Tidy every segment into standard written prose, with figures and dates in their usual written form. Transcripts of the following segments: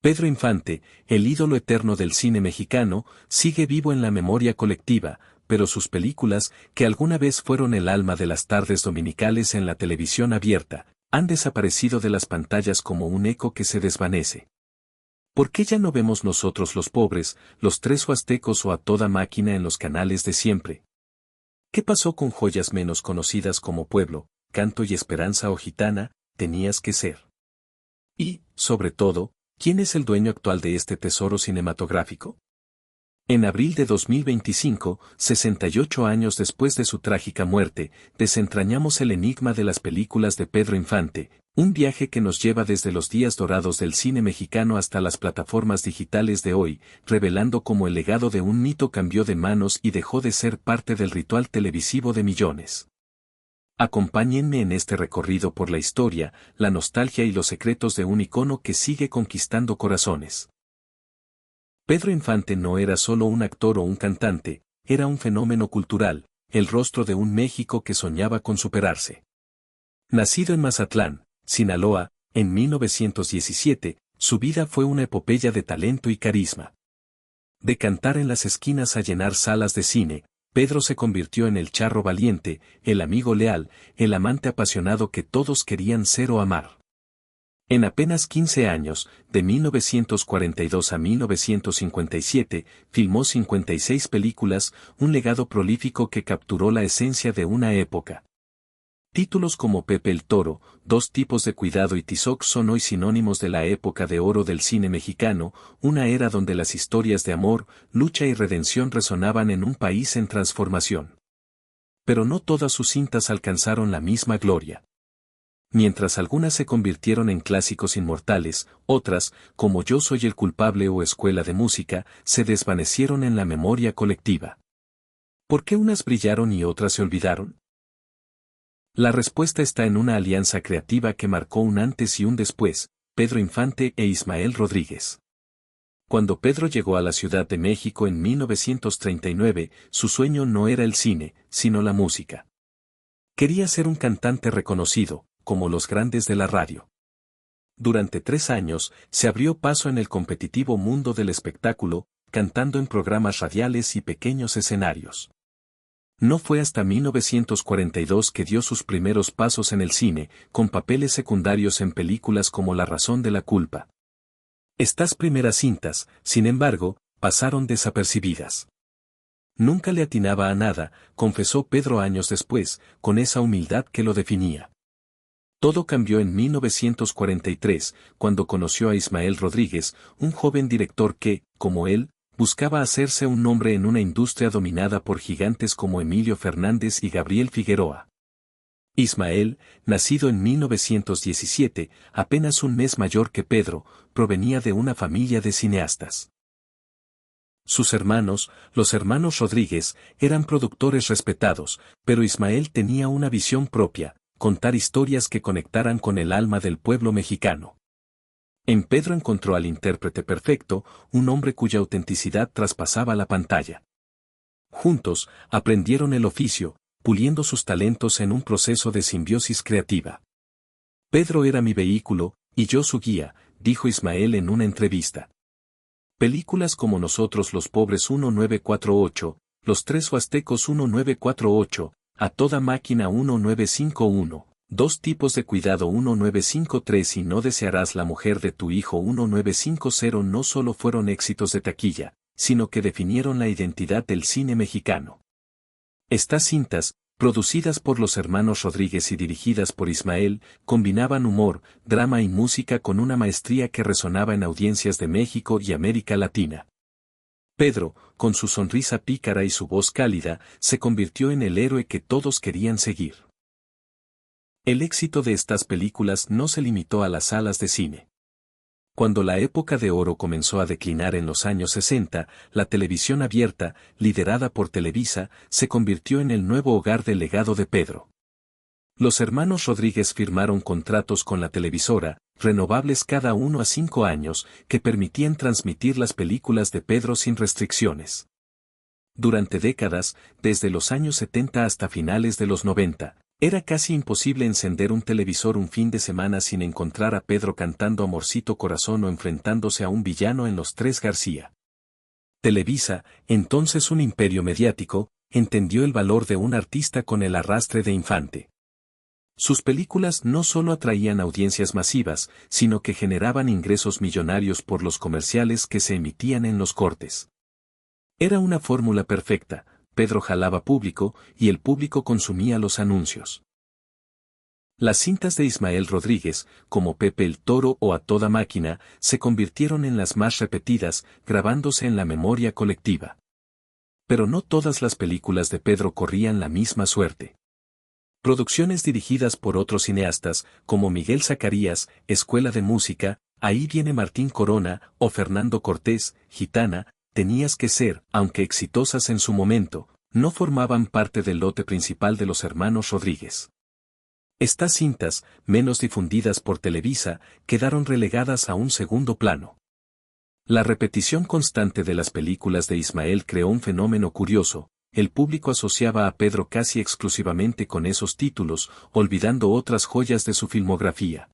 Pedro Infante, el ídolo eterno del cine mexicano, sigue vivo en la memoria colectiva, pero sus películas, que alguna vez fueron el alma de las tardes dominicales en la televisión abierta, han desaparecido de las pantallas como un eco que se desvanece. ¿Por qué ya no vemos nosotros los pobres, los tres huastecos o a toda máquina en los canales de siempre? ¿Qué pasó con joyas menos conocidas como Pueblo, Canto y Esperanza o Gitana, Tenías que ser? Y, sobre todo, ¿quién es el dueño actual de este tesoro cinematográfico? En abril de 2025, 68 años después de su trágica muerte, desentrañamos el enigma de las películas de Pedro Infante, un viaje que nos lleva desde los días dorados del cine mexicano hasta las plataformas digitales de hoy, revelando cómo el legado de un mito cambió de manos y dejó de ser parte del ritual televisivo de millones. Acompáñenme en este recorrido por la historia, la nostalgia y los secretos de un icono que sigue conquistando corazones. Pedro Infante no era solo un actor o un cantante, era un fenómeno cultural, el rostro de un México que soñaba con superarse. Nacido en Mazatlán, Sinaloa, en 1917, su vida fue una epopeya de talento y carisma. De cantar en las esquinas a llenar salas de cine, Pedro se convirtió en el charro valiente, el amigo leal, el amante apasionado que todos querían ser o amar. En apenas 15 años, de 1942 a 1957, filmó 56 películas, un legado prolífico que capturó la esencia de una época. Títulos como Pepe el Toro, Dos tipos de cuidado y Tizoc son hoy sinónimos de la época de oro del cine mexicano, una era donde las historias de amor, lucha y redención resonaban en un país en transformación. Pero no todas sus cintas alcanzaron la misma gloria. Mientras algunas se convirtieron en clásicos inmortales, otras, como Yo soy el culpable o Escuela de Música, se desvanecieron en la memoria colectiva. ¿Por qué unas brillaron y otras se olvidaron? La respuesta está en una alianza creativa que marcó un antes y un después, Pedro Infante e Ismael Rodríguez. Cuando Pedro llegó a la Ciudad de México en 1939, su sueño no era el cine, sino la música. Quería ser un cantante reconocido, como los grandes de la radio. Durante 3 años, se abrió paso en el competitivo mundo del espectáculo, cantando en programas radiales y pequeños escenarios. No fue hasta 1942 que dio sus primeros pasos en el cine, con papeles secundarios en películas como La razón de la culpa. Estas primeras cintas, sin embargo, pasaron desapercibidas. Nunca le atinaba a nada, confesó Pedro años después, con esa humildad que lo definía. Todo cambió en 1943, cuando conoció a Ismael Rodríguez, un joven director que, como él, buscaba hacerse un nombre en una industria dominada por gigantes como Emilio Fernández y Gabriel Figueroa. Ismael, nacido en 1917, apenas un mes mayor que Pedro, provenía de una familia de cineastas. Sus hermanos, los hermanos Rodríguez, eran productores respetados, pero Ismael tenía una visión propia: contar historias que conectaran con el alma del pueblo mexicano. En Pedro encontró al intérprete perfecto, un hombre cuya autenticidad traspasaba la pantalla. Juntos, aprendieron el oficio, puliendo sus talentos en un proceso de simbiosis creativa. Pedro era mi vehículo, y yo su guía, dijo Ismael en una entrevista. Películas como Nosotros los Pobres 1948, Los Tres Huastecos 1948, A Toda Máquina 1951, Dos Tipos de Cuidado 1953 y No Desearás la Mujer de tu Hijo 1950 no solo fueron éxitos de taquilla, sino que definieron la identidad del cine mexicano. Estas cintas, producidas por los hermanos Rodríguez y dirigidas por Ismael, combinaban humor, drama y música con una maestría que resonaba en audiencias de México y América Latina. Pedro, con su sonrisa pícara y su voz cálida, se convirtió en el héroe que todos querían seguir. El éxito de estas películas no se limitó a las salas de cine. Cuando la época de oro comenzó a declinar en los años 60, la televisión abierta, liderada por Televisa, se convirtió en el nuevo hogar del legado de Pedro. Los hermanos Rodríguez firmaron contratos con la televisora, renovables cada 1 a 5 años, que permitían transmitir las películas de Pedro sin restricciones. Durante décadas, desde los años 70 hasta finales de los 90, Era casi imposible encender un televisor un fin de semana sin encontrar a Pedro cantando Amorcito Corazón o enfrentándose a un villano en Los Tres García. Televisa, entonces un imperio mediático, entendió el valor de un artista con el arrastre de Infante. Sus películas no solo atraían audiencias masivas, sino que generaban ingresos millonarios por los comerciales que se emitían en los cortes. Era una fórmula perfecta: Pedro jalaba público y el público consumía los anuncios. Las cintas de Ismael Rodríguez, como Pepe el Toro o A Toda Máquina, se convirtieron en las más repetidas, grabándose en la memoria colectiva. Pero no todas las películas de Pedro corrían la misma suerte. Producciones dirigidas por otros cineastas, como Miguel Zacarías, Escuela de Música, Ahí viene Martín Corona, o Fernando Cortés, Gitana, Tenías que ser, aunque exitosas en su momento, no formaban parte del lote principal de los hermanos Rodríguez. Estas cintas, menos difundidas por Televisa, quedaron relegadas a un segundo plano. La repetición constante de las películas de Ismael creó un fenómeno curioso: el público asociaba a Pedro casi exclusivamente con esos títulos, olvidando otras joyas de su filmografía.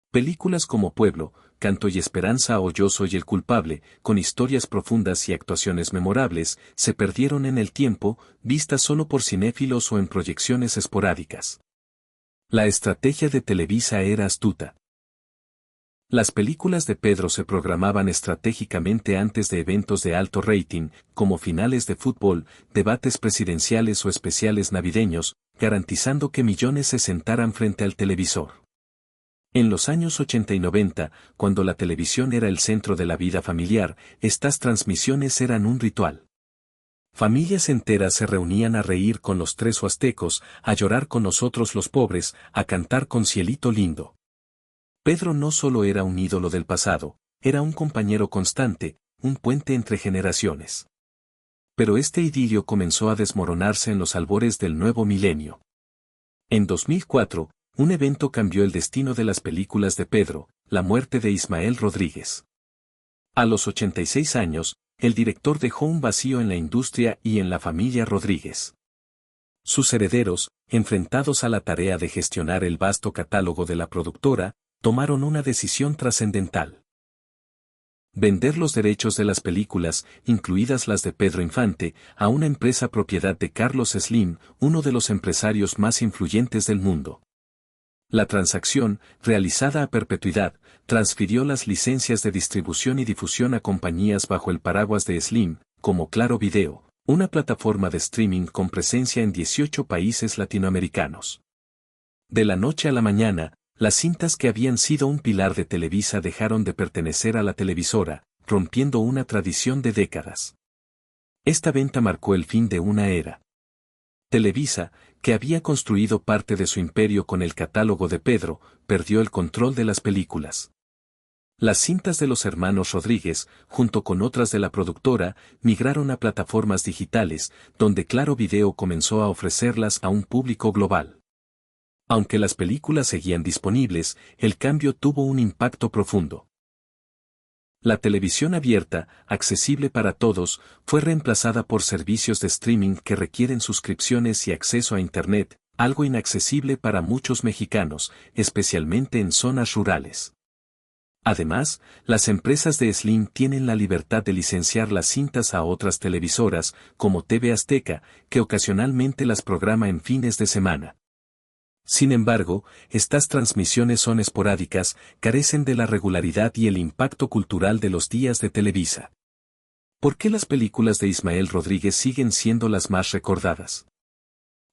Películas como Pueblo, Canto y Esperanza o Yo soy el culpable, con historias profundas y actuaciones memorables, se perdieron en el tiempo, vistas solo por cinéfilos o en proyecciones esporádicas. La estrategia de Televisa era astuta. Las películas de Pedro se programaban estratégicamente antes de eventos de alto rating, como finales de fútbol, debates presidenciales o especiales navideños, garantizando que millones se sentaran frente al televisor. En los años 80 y 90, cuando la televisión era el centro de la vida familiar, estas transmisiones eran un ritual. Familias enteras se reunían a reír con los Tres Huastecos, a llorar con nosotros los pobres, a cantar con Cielito Lindo. Pedro no solo era un ídolo del pasado, era un compañero constante, un puente entre generaciones. Pero este idilio comenzó a desmoronarse en los albores del nuevo milenio. En 2004, un evento cambió el destino de las películas de Pedro: la muerte de Ismael Rodríguez. A los 86 años, el director dejó un vacío en la industria y en la familia Rodríguez. Sus herederos, enfrentados a la tarea de gestionar el vasto catálogo de la productora, tomaron una decisión trascendental: vender los derechos de las películas, incluidas las de Pedro Infante, a una empresa propiedad de Carlos Slim, uno de los empresarios más influyentes del mundo. La transacción, realizada a perpetuidad, transfirió las licencias de distribución y difusión a compañías bajo el paraguas de Slim, como Claro Video, una plataforma de streaming con presencia en 18 países latinoamericanos. De la noche a la mañana, las cintas que habían sido un pilar de Televisa dejaron de pertenecer a la televisora, rompiendo una tradición de décadas. Esta venta marcó el fin de una era. Televisa, que había construido parte de su imperio con el catálogo de Pedro, perdió el control de las películas. Las cintas de los hermanos Rodríguez, junto con otras de la productora, migraron a plataformas digitales, donde Claro Video comenzó a ofrecerlas a un público global. Aunque las películas seguían disponibles, el cambio tuvo un impacto profundo. La televisión abierta, accesible para todos, fue reemplazada por servicios de streaming que requieren suscripciones y acceso a Internet, algo inaccesible para muchos mexicanos, especialmente en zonas rurales. Además, las empresas de Slim tienen la libertad de licenciar las cintas a otras televisoras, como TV Azteca, que ocasionalmente las programa en fines de semana. Sin embargo, estas transmisiones son esporádicas, carecen de la regularidad y el impacto cultural de los días de Televisa. ¿Por qué las películas de Ismael Rodríguez siguen siendo las más recordadas?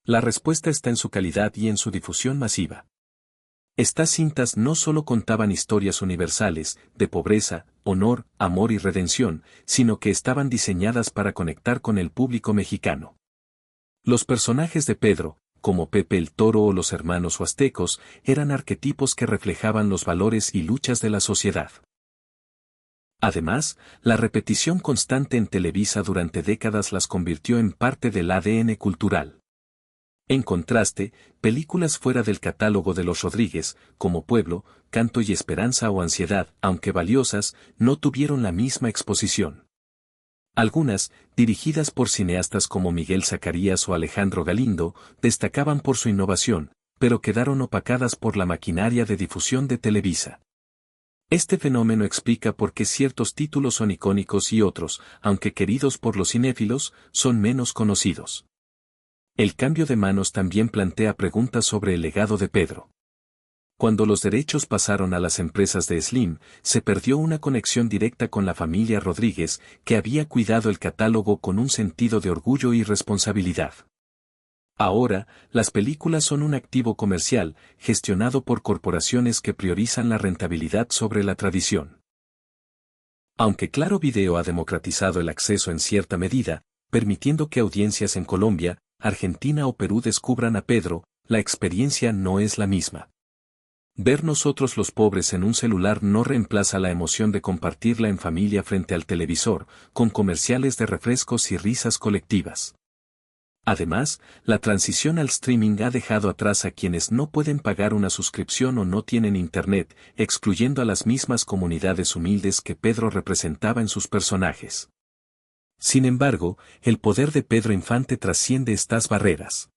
La respuesta está en su calidad y en su difusión masiva. Estas cintas no solo contaban historias universales, de pobreza, honor, amor y redención, sino que estaban diseñadas para conectar con el público mexicano. Los personajes de Pedro, como Pepe el Toro o los hermanos Huastecos, eran arquetipos que reflejaban los valores y luchas de la sociedad. Además, la repetición constante en Televisa durante décadas las convirtió en parte del ADN cultural. En contraste, películas fuera del catálogo de los Rodríguez, como Pueblo, Canto y Esperanza o Ansiedad, aunque valiosas, no tuvieron la misma exposición. Algunas, dirigidas por cineastas como Miguel Zacarías o Alejandro Galindo, destacaban por su innovación, pero quedaron opacadas por la maquinaria de difusión de Televisa. Este fenómeno explica por qué ciertos títulos son icónicos y otros, aunque queridos por los cinéfilos, son menos conocidos. El cambio de manos también plantea preguntas sobre el legado de Pedro. Cuando los derechos pasaron a las empresas de Slim, se perdió una conexión directa con la familia Rodríguez, que había cuidado el catálogo con un sentido de orgullo y responsabilidad. Ahora, las películas son un activo comercial, gestionado por corporaciones que priorizan la rentabilidad sobre la tradición. Aunque Claro Video ha democratizado el acceso en cierta medida, permitiendo que audiencias en Colombia, Argentina o Perú descubran a Pedro, la experiencia no es la misma. Ver nosotros los pobres en un celular no reemplaza la emoción de compartirla en familia frente al televisor, con comerciales de refrescos y risas colectivas. Además, la transición al streaming ha dejado atrás a quienes no pueden pagar una suscripción o no tienen internet, excluyendo a las mismas comunidades humildes que Pedro representaba en sus personajes. Sin embargo, el poder de Pedro Infante trasciende estas barreras.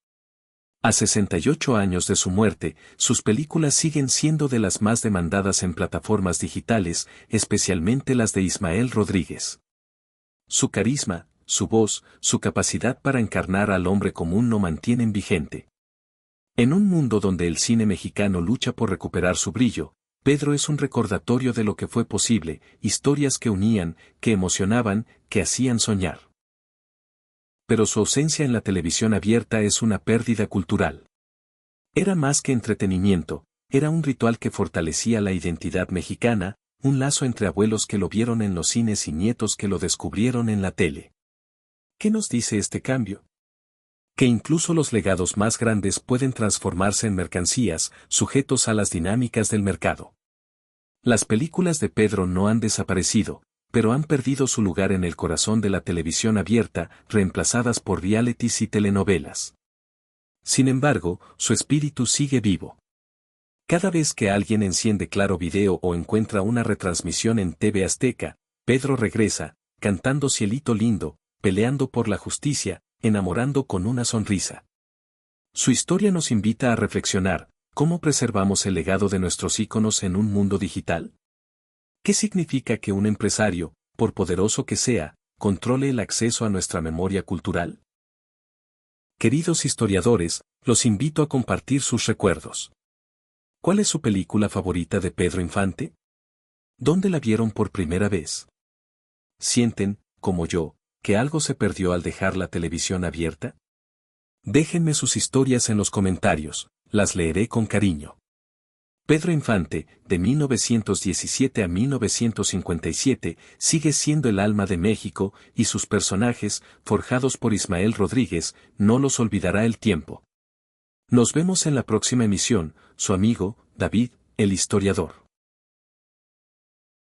A 68 años de su muerte, sus películas siguen siendo de las más demandadas en plataformas digitales, especialmente las de Ismael Rodríguez. Su carisma, su voz, su capacidad para encarnar al hombre común lo mantienen vigente. En un mundo donde el cine mexicano lucha por recuperar su brillo, Pedro es un recordatorio de lo que fue posible, historias que unían, que emocionaban, que hacían soñar. Pero su ausencia en la televisión abierta es una pérdida cultural. Era más que entretenimiento, era un ritual que fortalecía la identidad mexicana, un lazo entre abuelos que lo vieron en los cines y nietos que lo descubrieron en la tele. ¿Qué nos dice este cambio? Que incluso los legados más grandes pueden transformarse en mercancías, sujetos a las dinámicas del mercado. Las películas de Pedro no han desaparecido, pero han perdido su lugar en el corazón de la televisión abierta, reemplazadas por realities y telenovelas. Sin embargo, su espíritu sigue vivo. Cada vez que alguien enciende Claro Video o encuentra una retransmisión en TV Azteca, Pedro regresa, cantando Cielito Lindo, peleando por la justicia, enamorando con una sonrisa. Su historia nos invita a reflexionar, ¿cómo preservamos el legado de nuestros íconos en un mundo digital? ¿Qué significa que un empresario, por poderoso que sea, controle el acceso a nuestra memoria cultural? Queridos historiadores, los invito a compartir sus recuerdos. ¿Cuál es su película favorita de Pedro Infante? ¿Dónde la vieron por primera vez? ¿Sienten, como yo, que algo se perdió al dejar la televisión abierta? Déjenme sus historias en los comentarios, las leeré con cariño. Pedro Infante, de 1917 a 1957, sigue siendo el alma de México, y sus personajes, forjados por Ismael Rodríguez, no los olvidará el tiempo. Nos vemos en la próxima emisión, su amigo, David, el historiador.